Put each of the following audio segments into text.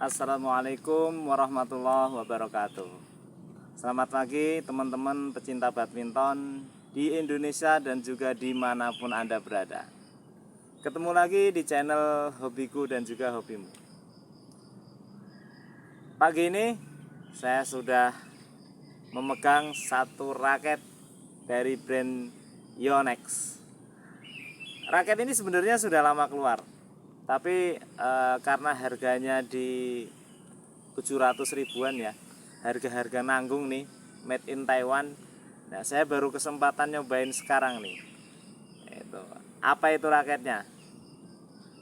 Assalamualaikum warahmatullahi wabarakatuh. Selamat pagi teman-teman pecinta badminton di Indonesia dan juga dimanapun Anda berada. Ketemu lagi di channel Hobiku dan juga Hobimu. Pagi ini saya sudah memegang satu raket dari brand Yonex. Raket ini sebenarnya sudah lama keluar, tapi karena harganya di 700 ribuan ya, harga-harga nanggung nih, made in Taiwan. Nah, saya baru kesempatan nyobain sekarang nih. Apa itu raketnya?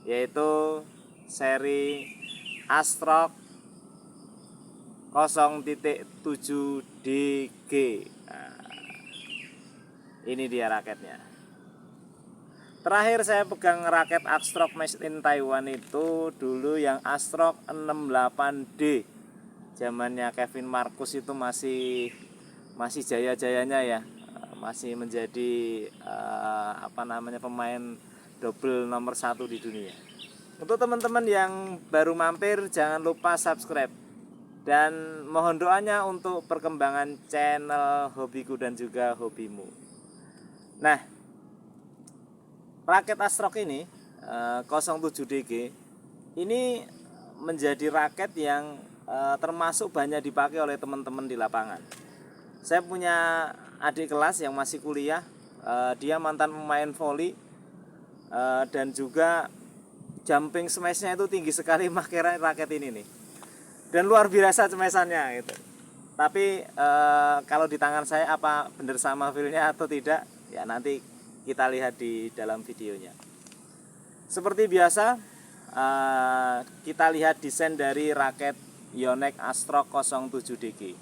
Yaitu seri Astrock 0.7 DG. Nah, ini dia raketnya. Terakhir saya pegang raket Astrock made in Taiwan itu dulu yang Astrock 68D. Zamannya Kevin Marcus itu masih jaya-jayanya ya. Masih menjadi pemain double nomor 1 di dunia. Untuk teman-teman yang baru mampir, jangan lupa subscribe dan mohon doanya untuk perkembangan channel Hobiku dan juga Hobimu. Nah, raket Astrock ini 07DG ini menjadi raket yang termasuk banyak dipakai oleh teman-teman di lapangan. Saya punya adik kelas yang masih kuliah, dia mantan pemain volley dan juga jumping smashnya itu tinggi sekali pakai raket ini nih. Dan luar biasa smashannya gitu. Tapi kalau di tangan saya apa benar sama feelnya atau tidak, ya nanti kita lihat di dalam videonya. Seperti biasa, kita lihat desain dari raket Yonex Astrock 07DG.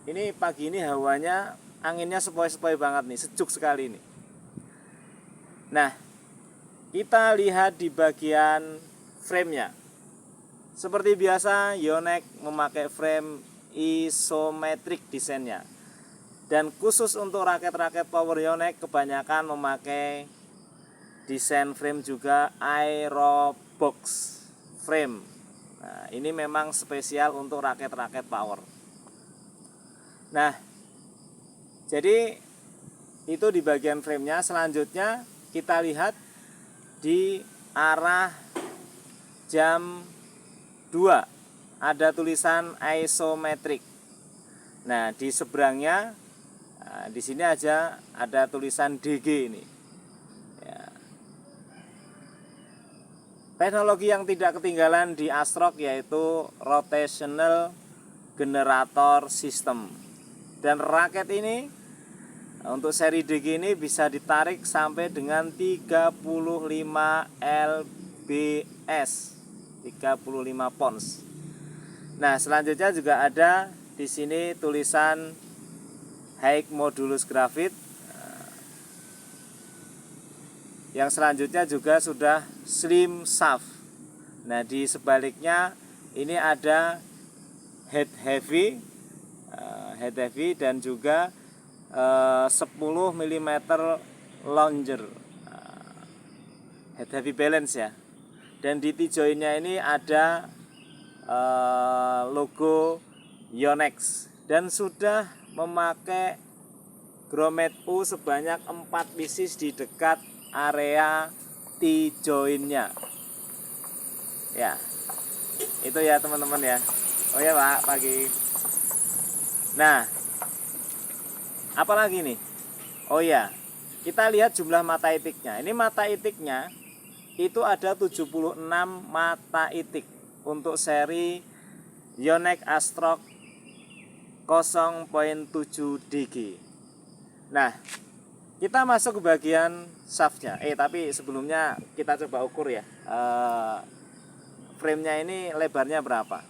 Ini pagi ini hawanya, anginnya sepoi-sepoi banget nih, sejuk sekali nih. Nah, kita lihat di bagian frame-nya. Seperti biasa, Yonex memakai frame isometrik desainnya. Dan khusus untuk raket-raket power Yonex kebanyakan memakai desain frame juga Aerobox frame. Nah, ini memang spesial untuk raket-raket power. Nah, jadi itu di bagian framenya. Selanjutnya kita lihat di arah jam 2 ada tulisan isometrik. Nah, di seberangnya di sini aja ada tulisan DG ini. Ya. Teknologi yang tidak ketinggalan di Astrock yaitu rotational generator system. Dan raket ini untuk seri DG ini bisa ditarik sampai dengan 35 lbs, 35 pounds. Nah, selanjutnya juga ada di sini tulisan high modulus graphite. Yang selanjutnya juga sudah slim shaft. Nah, di sebaliknya ini ada head heavy dan juga 10 mm longer, head heavy balance ya. Dan di T-joinnya ini ada logo Yonex dan sudah memakai grommet U sebanyak 4 pieces di dekat area T-joinnya. Ya, itu ya teman-teman ya. Oh ya Pak, pagi. Nah, apalagi nih? Oh ya, kita lihat jumlah mata itiknya. Ini mata itiknya itu ada 76 mata itik untuk seri Yonex Astrock 0.7 DG. Nah, kita masuk ke bagian shaftnya. Tapi sebelumnya kita coba ukur ya. Frame-nya ini lebarnya berapa?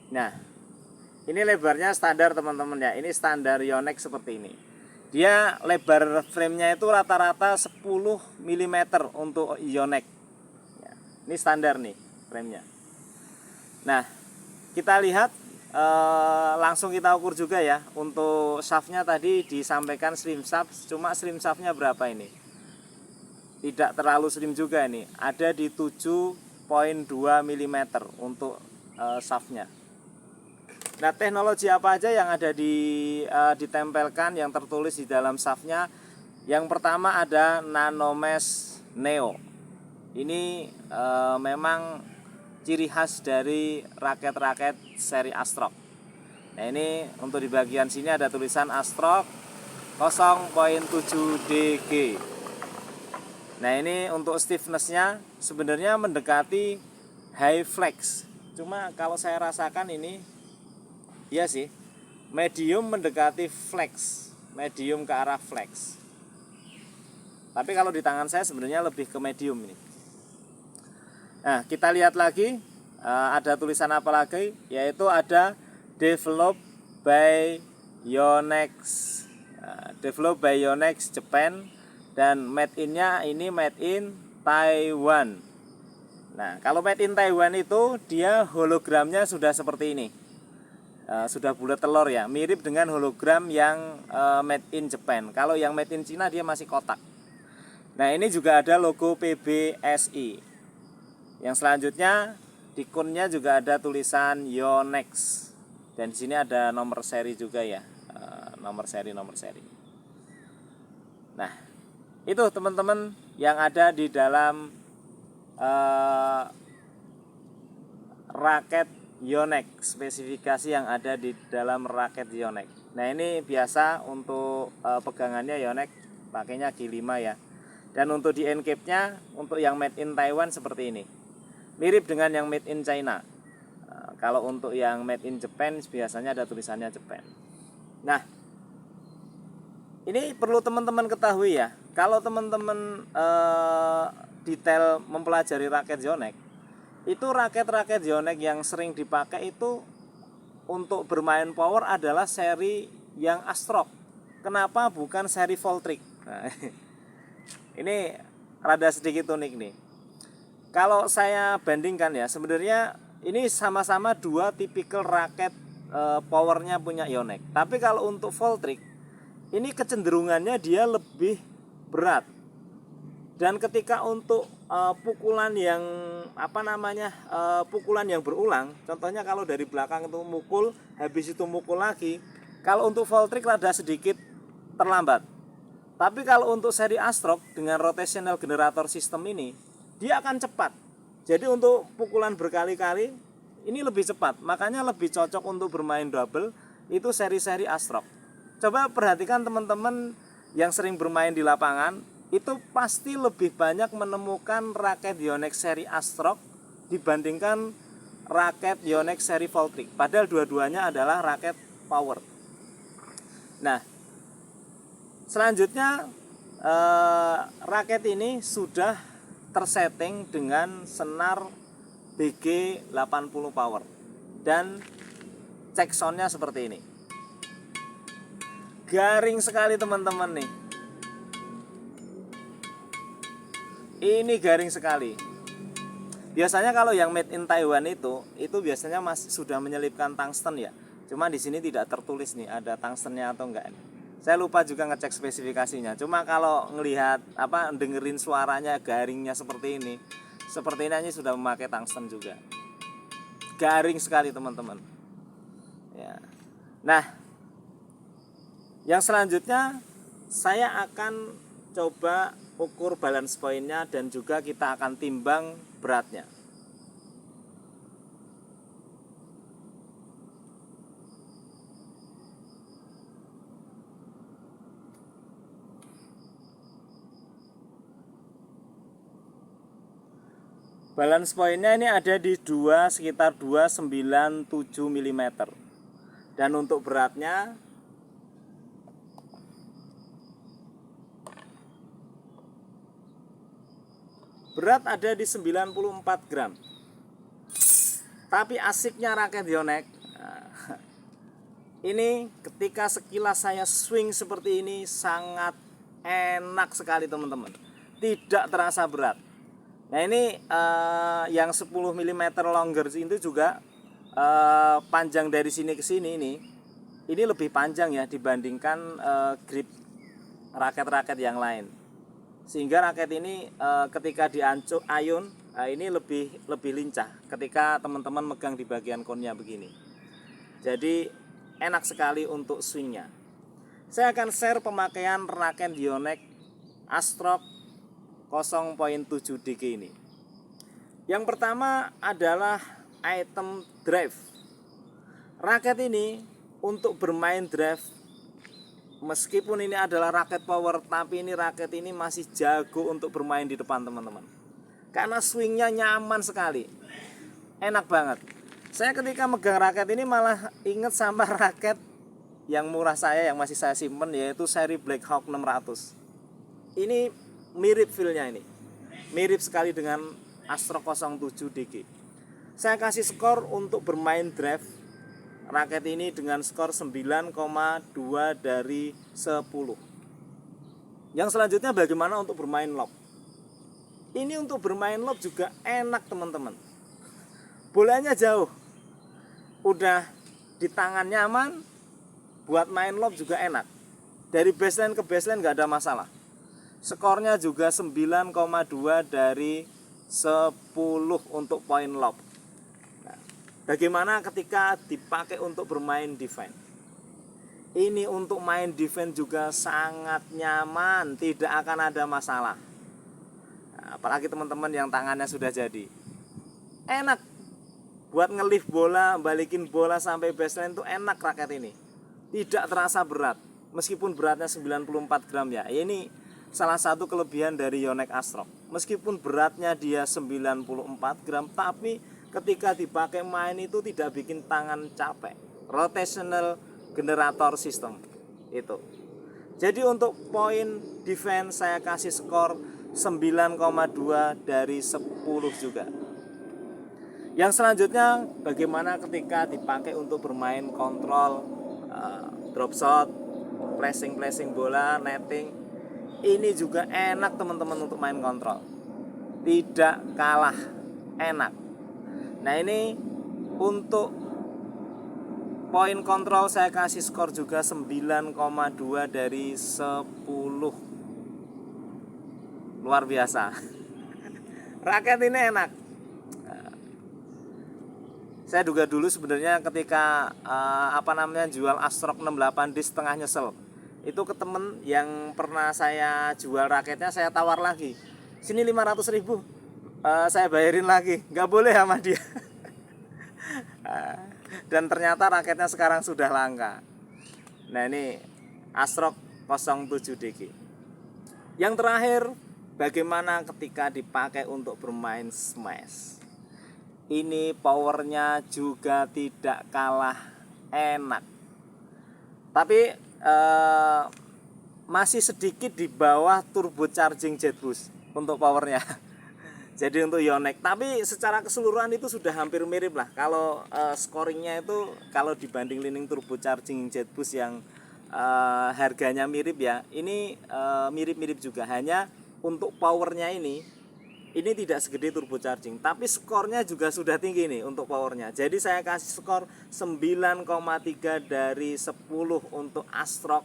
Nah, ini lebarnya standar teman-teman ya. Ini standar Yonex seperti ini. Dia lebar frame-nya itu rata-rata 10 mm untuk Yonex. Ya, ini standar nih frame-nya. Nah, kita lihat langsung kita ukur juga ya. Untuk shaftnya tadi disampaikan slim shaft, cuma slim shaftnya berapa ini? tidak terlalu slim juga ini, ada di 7,2 mm untuk shaftnya. Nah, teknologi apa aja yang ada ditempelkan, yang tertulis di dalam shaftnya? Yang pertama ada Nanomesh Neo. Ini memang ciri khas dari raket-raket seri Astrock. Nah, ini untuk di bagian sini ada tulisan Astrock 0.7 DG. Nah, ini untuk stiffness-nya sebenarnya mendekati high flex. Cuma kalau saya rasakan ini, iya sih, medium mendekati flex, medium ke arah flex. Tapi kalau di tangan saya sebenarnya lebih ke medium ini. Nah, kita lihat lagi, ada tulisan apa lagi, yaitu ada developed by Yonex, developed by Yonex Japan, dan made in-nya ini made in Taiwan. Nah, kalau made in Taiwan itu dia hologramnya sudah seperti ini, sudah bulat telur ya, mirip dengan hologram yang made in Japan. Kalau yang made in Cina dia masih kotak. Nah, ini juga ada logo PBSI. Yang selanjutnya di kunnya juga ada tulisan Yonex. Dan di sini ada nomor seri juga ya, nomor seri. Nah, itu teman-teman yang ada di dalam raket Yonex, spesifikasi yang ada di dalam raket Yonex. Nah, ini biasa untuk pegangannya Yonex pakainya G5 ya. Dan untuk di end cap-nya untuk yang made in Taiwan seperti ini. Mirip dengan yang made in China. Kalau untuk yang made in Japan biasanya ada tulisannya Japan. Nah, ini perlu teman-teman ketahui ya. Kalau teman-teman detail mempelajari raket Yonex, itu raket-raket Yonex yang sering dipakai itu untuk bermain power adalah seri yang Astrock. Kenapa bukan seri Voltric? Nah, ini rada sedikit unik nih. Kalau saya bandingkan ya, sebenarnya ini sama-sama dua tipikal raket powernya punya Yonex. Tapi kalau untuk Voltric, ini kecenderungannya dia lebih berat. Dan ketika untuk pukulan yang pukulan yang berulang, contohnya kalau dari belakang itu mukul, habis itu mukul lagi. Kalau untuk Voltric rada sedikit terlambat. Tapi kalau untuk seri Astrock dengan rotational generator system ini, dia akan cepat. Jadi untuk pukulan berkali-kali ini lebih cepat. Makanya lebih cocok untuk bermain double itu seri-seri Astrock. Coba perhatikan teman-teman yang sering bermain di lapangan, itu pasti lebih banyak menemukan raket Yonex seri Astrock dibandingkan raket Yonex seri Voltric. Padahal dua-duanya adalah raket power. Nah, selanjutnya raket ini sudah tersetting dengan senar BG 80 power dan check soundnya seperti ini. Garing sekali teman-teman nih. Ini garing sekali. Biasanya kalau yang made in Taiwan itu biasanya masih sudah menyelipkan tungsten ya. Cuma di sini tidak tertulis nih ada tungstennya atau enggak. Saya lupa juga ngecek spesifikasinya. Cuma kalau ngelihat dengerin suaranya garingnya seperti ini, sepertinya ini sudah memakai tungsten juga. Garing sekali teman-teman. Ya. Nah, yang selanjutnya saya akan coba ukur balance point-nya dan juga kita akan timbang beratnya. Balance point-nya ini ada di sekitar 297 mm. Dan untuk beratnya ada di 94 gram. Tapi asiknya raket Yonex, ini ketika sekilas saya swing seperti ini sangat enak sekali teman-teman. Tidak terasa berat. Nah, ini yang 10 mm longer itu juga panjang dari sini ke sini ini lebih panjang ya dibandingkan grip raket-raket yang lain. sehingga raket ini ketika diancuk ayun ini lebih lincah ketika teman-teman megang di bagian konnya begini. Jadi enak sekali untuk swingnya. Saya akan share pemakaian raket Yonex Astrox 0.7 DG ini. Yang pertama adalah item drive. Raket ini untuk bermain drive, meskipun ini adalah raket power, tapi ini raket ini masih jago untuk bermain di depan teman-teman. Karena swingnya nyaman sekali, enak banget. Saya ketika megang raket ini malah inget sama raket yang murah saya, yang masih saya simpen, yaitu seri Black Hawk 600. Ini mirip feel-nya ini, mirip sekali dengan Astrox 07 DG. Saya kasih skor untuk bermain drive raket ini dengan skor 9,2 dari 10. Yang selanjutnya bagaimana untuk bermain lob. Ini untuk bermain lob juga enak teman-teman. Bolanya jauh, udah di tangan nyaman, buat main lob juga enak. Dari baseline ke baseline gak ada masalah. Skornya juga 9,2 dari 10 untuk poin lob. Nah, bagaimana ketika dipakai untuk bermain defense? Ini untuk main defense juga sangat nyaman, tidak akan ada masalah. Nah, apalagi teman-teman yang tangannya sudah jadi, enak buat ngelift bola, balikin bola sampai baseline tuh enak raket ini. Tidak terasa berat, meskipun beratnya 94 gram ya. Ini salah satu kelebihan dari Yonex Astrox. Meskipun beratnya dia 94 gram, tapi ketika dipakai main itu tidak bikin tangan capek. Rotational generator system itu. Jadi untuk poin defense saya kasih skor 9,2 dari 10 juga. Yang selanjutnya bagaimana ketika dipakai untuk bermain kontrol, drop shot, flashing bola, netting. Ini juga enak teman-teman untuk main kontrol. Tidak kalah enak. Nah ini untuk poin kontrol saya kasih skor juga 9,2 dari 10. Luar biasa. Raket ini enak. Saya juga dulu sebenarnya ketika jual Astrox 68 di setengah nyesel. Itu ke temen yang pernah saya jual raketnya, saya tawar lagi. Sini 500.000, saya bayarin lagi. Nggak boleh sama dia. Dan ternyata raketnya sekarang sudah langka. Nah ini Astrox 07 DG. Yang terakhir, bagaimana ketika dipakai untuk bermain smash. Ini powernya juga tidak kalah enak. Tapi masih sedikit di bawah turbocharging JetBoost untuk powernya. Jadi untuk Yonex, tapi secara keseluruhan itu sudah hampir mirip lah. Kalau scoringnya itu kalau dibanding Li-Ning turbocharging JetBoost yang harganya mirip ya, ini mirip-mirip juga. Hanya untuk powernya ini tidak segede turbocharging, tapi skornya juga sudah tinggi nih untuk powernya. Jadi saya kasih skor 9,3 dari 10 untuk Astrox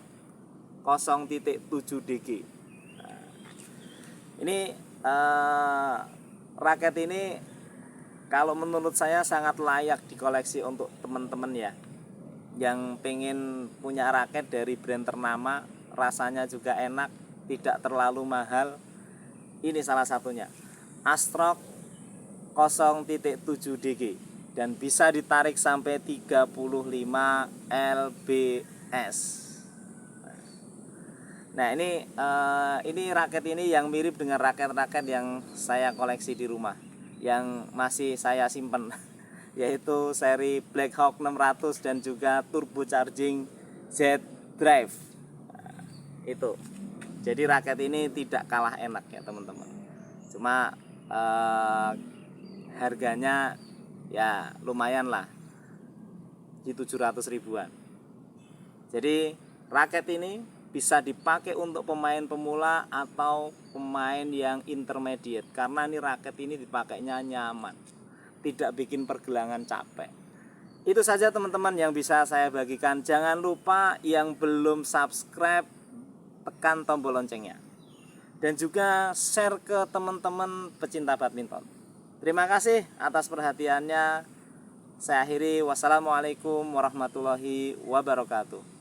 0.7 DG. Nah, ini raket ini kalau menurut saya sangat layak dikoleksi untuk teman-teman ya, yang pengen punya raket dari brand ternama, rasanya juga enak, tidak terlalu mahal. Ini salah satunya, Astrox 0.7 DG, dan bisa ditarik sampai 35 lbs. Nah ini raket ini yang mirip dengan raket-raket yang saya koleksi di rumah, yang masih saya simpen, yaitu seri Black Hawk 600 dan juga turbocharging Z Drive. Nah, itu. Jadi raket ini tidak kalah enak ya teman-teman. Cuma harganya ya lumayan lah, di 700 ribuan. Jadi raket ini bisa dipakai untuk pemain pemula atau pemain yang intermediate, karena ini raket ini dipakainya nyaman, tidak bikin pergelangan capek. Itu saja teman-teman yang bisa saya bagikan. Jangan lupa yang belum subscribe, tekan tombol loncengnya. dan juga share ke teman-teman pecinta badminton. Terima kasih atas perhatiannya. Saya akhiri, wassalamualaikum warahmatullahi wabarakatuh.